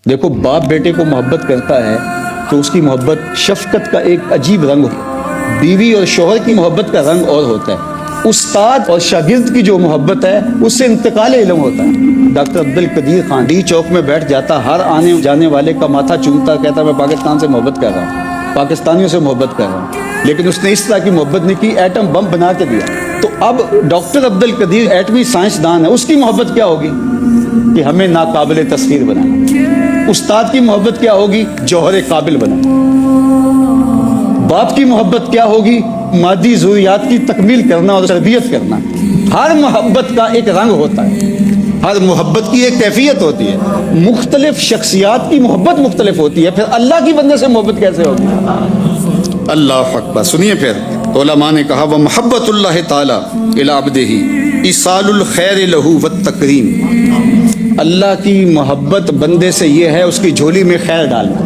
دیکھو باپ بیٹے کو محبت کرتا ہے تو اس کی محبت شفقت کا ایک عجیب رنگ ہوتا ہے، بیوی اور شوہر کی محبت کا رنگ اور ہوتا ہے، استاد اور شاگرد کی جو محبت ہے اس سے انتقال علم ہوتا ہے۔ ڈاکٹر عبد القدیر خان ڈی چوک میں بیٹھ جاتا، ہر آنے جانے والے کا ماتھا چومتا، کہتا میں پاکستان سے محبت کر رہا ہوں، پاکستانیوں سے محبت کر رہا ہوں، لیکن اس نے اس طرح کی محبت نہیں کی، ایٹم بم بنا کے دیا۔ تو اب ڈاکٹر عبد القدیر ایٹمی سائنسدان ہے، اس کی محبت کیا ہوگی کہ ہمیں ناقابل تسخیر بنانا۔ استاد کی محبت کیا ہوگی؟ جوہر قابل بنانا۔ باپ کی محبت کیا ہوگی؟ مادی ضروریات کی تکمیل کرنا اور تربیت کرنا۔ ہر محبت کا ایک رنگ ہوتا ہے، ہر محبت کی ایک کیفیت ہوتی ہے، مختلف شخصیات کی محبت مختلف ہوتی ہے، پھر اللہ کی بندے سے محبت کیسے ہوگی؟ اللہ اکبر۔ سنیے پھر علماء نے کہا وَمَحَبَّةُ اللَّهِ تَعَالَى إِلَىٰ عَبْدِهِ إِيصَالُ الْخَيْرِ لَهُ وَالتَّكْرِيمِ۔ اللہ کی محبت بندے سے یہ ہے اس کی جھولی میں خیر ڈالنا۔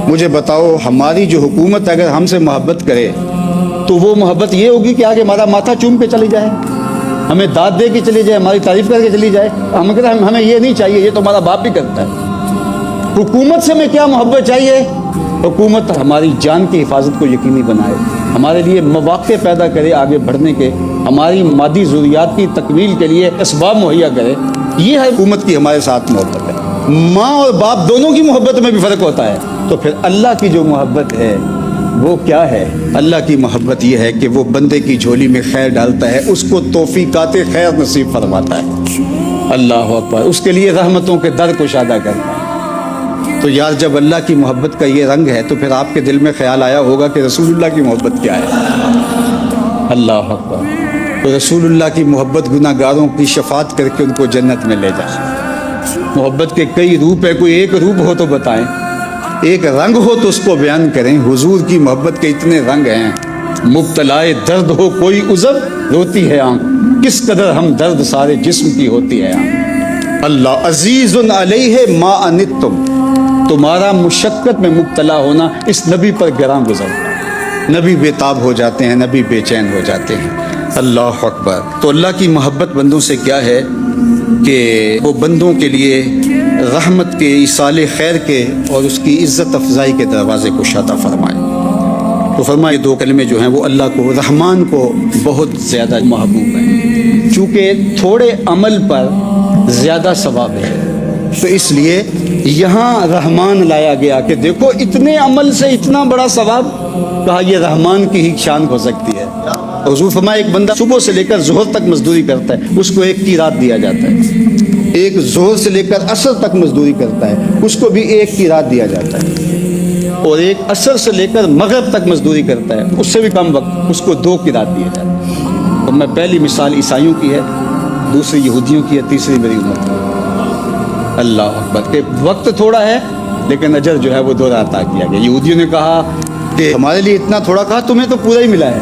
مجھے بتاؤ ہماری جو حکومت اگر ہم سے محبت کرے تو وہ محبت یہ ہوگی کہ آگے ہمارا ماتھا چوم کے چلی جائے، ہمیں داد دے کے چلی جائے، ہماری تعریف کر کے چلی جائے؟ ہمیں یہ نہیں چاہیے، یہ تو ہمارا باپ بھی کرتا ہے۔ حکومت سے ہمیں کیا محبت چاہیے؟ حکومت ہماری جان کی حفاظت کو یقینی بنائے، ہمارے لیے مواقع پیدا کرے آگے بڑھنے کے، ہماری مادی ضروریات کی تکمیل کے لیے اسباب مہیا کرے۔ یہ ہے حکومت کی ہمارے ساتھ محبت ہے۔ ماں اور باپ دونوں کی محبت میں بھی فرق ہوتا ہے۔ تو پھر اللہ کی جو محبت ہے وہ کیا ہے؟ اللہ کی محبت یہ ہے کہ وہ بندے کی جھولی میں خیر ڈالتا ہے، اس کو توفیقات خیر نصیب فرماتا ہے۔ اللہ اکبر۔ اس کے لیے رحمتوں کے در کشادہ کرتا ہے۔ تو یار جب اللہ کی محبت کا یہ رنگ ہے تو پھر آپ کے دل میں خیال آیا ہوگا کہ رسول اللہ کی محبت کیا ہے؟ اللہ اکبر۔ تو رسول اللہ کی محبت گناہ گاروں کی شفاعت کر کے ان کو جنت میں لے جائے۔ محبت کے کئی روپ ہے، کوئی ایک روپ ہو تو بتائیں، ایک رنگ ہو تو اس کو بیان کریں۔ حضور کی محبت کے اتنے رنگ ہیں۔ مبتلائے درد ہو کوئی عذر روتی ہے آنکھ، کس قدر ہم درد سارے جسم کی ہوتی ہے آنکھ۔ اللہ عزیز علیہ ما عنتم، تمہارا مشقت میں مبتلا ہونا اس نبی پر گراں گزرتا ہے۔ نبی بے تاب ہو جاتے ہیں، نبی بے چین ہو جاتے ہیں۔ اللہ اکبر۔ تو اللہ کی محبت بندوں سے کیا ہے کہ وہ بندوں کے لیے رحمت کے، ایصال خیر کے اور اس کی عزت افزائی کے دروازے کو کشادہ فرمائے۔ تو فرمائے دو کلمے جو ہیں وہ اللہ کو، رحمان کو بہت زیادہ محبوب ہیں، چونکہ تھوڑے عمل پر زیادہ ثواب ہے، تو اس لیے یہاں رحمان لایا گیا کہ دیکھو اتنے عمل سے اتنا بڑا ثواب، کہا یہ رحمان کی ہی شان ہو سکتی ہے۔ حضور فرمایا ایک بندہ صبح سے لے کر ظہر تک مزدوری کرتا ہے، اس کو ایک کی رات دیا جاتا ہے۔ ایک ظہر سے لے کر عصر تک مزدوری کرتا ہے، اس کو بھی ایک کی رات دیا جاتا ہے۔ اور ایک عصر سے لے کر مغرب تک مزدوری کرتا ہے، اس سے بھی کم وقت، اس کو 2 کی رات دیا جاتا ہے۔ اور میں پہلی مثال عیسائیوں کی ہے، دوسری یہودیوں کی ہے، تیسری میری امت کی۔ اللہ اکبر۔ کہ وقت تھوڑا ہے لیکن اجر جو ہے وہ 2 رات عطا کیا گیا۔ یہودیوں نے کہا کہ ہمارے لیے اتنا تھوڑا، کہا تمہیں تو پورا ہی ملا ہے،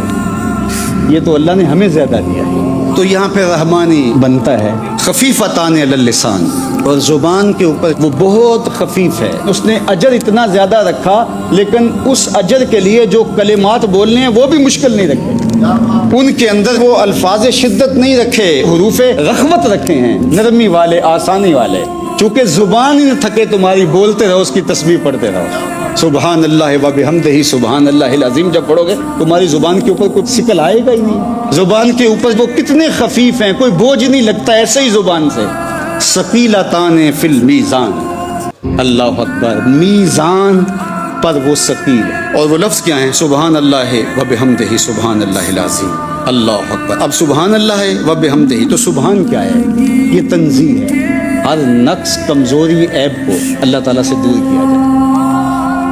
یہ تو اللہ نے ہمیں زیادہ دیا ہے۔ تو یہاں پہ رحمانی بنتا ہے، خفیفتان علی اللسان، اور زبان کے اوپر وہ بہت خفیف ہے۔ اس نے اجر اتنا زیادہ رکھا لیکن اس اجر کے لیے جو کلمات بولنے ہیں وہ بھی مشکل نہیں رکھے، ان کے اندر وہ الفاظ شدت نہیں رکھے، حروف رخوت رکھے ہیں، نرمی والے، آسانی والے۔ چونکہ زبان ہی نہ تھکے تمہاری، بولتے رہو، اس کی تسبیح پڑھتے رہو۔ سبحان اللہ و بحمدہ، سبحان اللہ العظیم جب پڑھو گے تمہاری زبان کے اوپر کچھ شکل آئے گا ہی نہیں۔ زبان کے اوپر وہ کتنے خفیف ہیں، کوئی بوجھ نہیں لگتا ایسے ہی زبان سے۔ ثقیلتان فی المیزان، اللہ اکبر، میزان پر وہ ثقیل ہے۔ اور وہ لفظ کیا ہیں؟ سبحان اللہ و بحمدہ، سبحان اللہ العظیم، اللہ اکبر۔ اب سبحان اللہ و بحمدہ، تو سبحان کیا ہے؟ یہ تنزیہ ہے، ہر نقص، کمزوری، عیب کو اللہ تعالیٰ سے دور کیا جائے،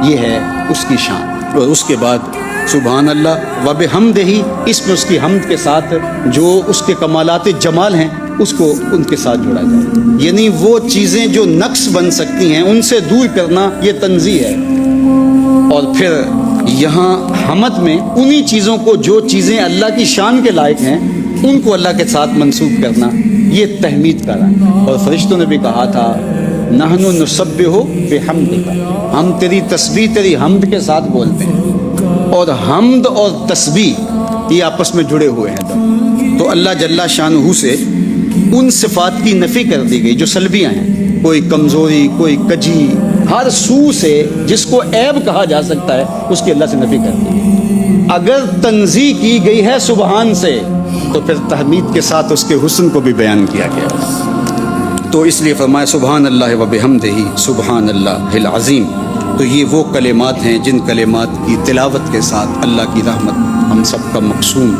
یہ ہے اس کی شان۔ اور اس کے بعد سبحان اللہ و بحمدہ، اس میں اس کی حمد کے ساتھ جو اس کے کمالات جمال ہیں اس کو ان کے ساتھ جوڑا جائے، یعنی وہ چیزیں جو نقص بن سکتی ہیں ان سے دور کرنا، یہ تنزیہ ہے۔ اور پھر یہاں حمد میں انہی چیزوں کو، جو چیزیں اللہ کی شان کے لائق ہیں، ان کو اللہ کے ساتھ منسوب کرنا، یہ تحمید کا رنگ۔ اور فرشتوں نے بھی کہا تھا نحن نسبح بحمدک، ہم تیری تسبیح تیری حمد کے ساتھ بولتے ہیں۔ اور حمد اور تسبیح یہ آپس میں جڑے ہوئے ہیں۔ تو اللہ جل شانہ سے ان صفات کی نفی کر دی گئی جو سلبیاں ہیں، کوئی کمزوری، کوئی کجی، ہر سو سے جس کو عیب کہا جا سکتا ہے اس کی اللہ سے نفی کر دی گئی۔ اگر تنزیہ کی گئی ہے سبحان سے تو پھر تحمید کے ساتھ اس کے حسن کو بھی بیان کیا گیا ہے۔ تو اس لیے فرمایا سبحان اللہ و بحمدہ سبحان اللہ العظیم۔ تو یہ وہ کلمات ہیں جن کلمات کی تلاوت کے ساتھ اللہ کی رحمت ہم سب کا مقصود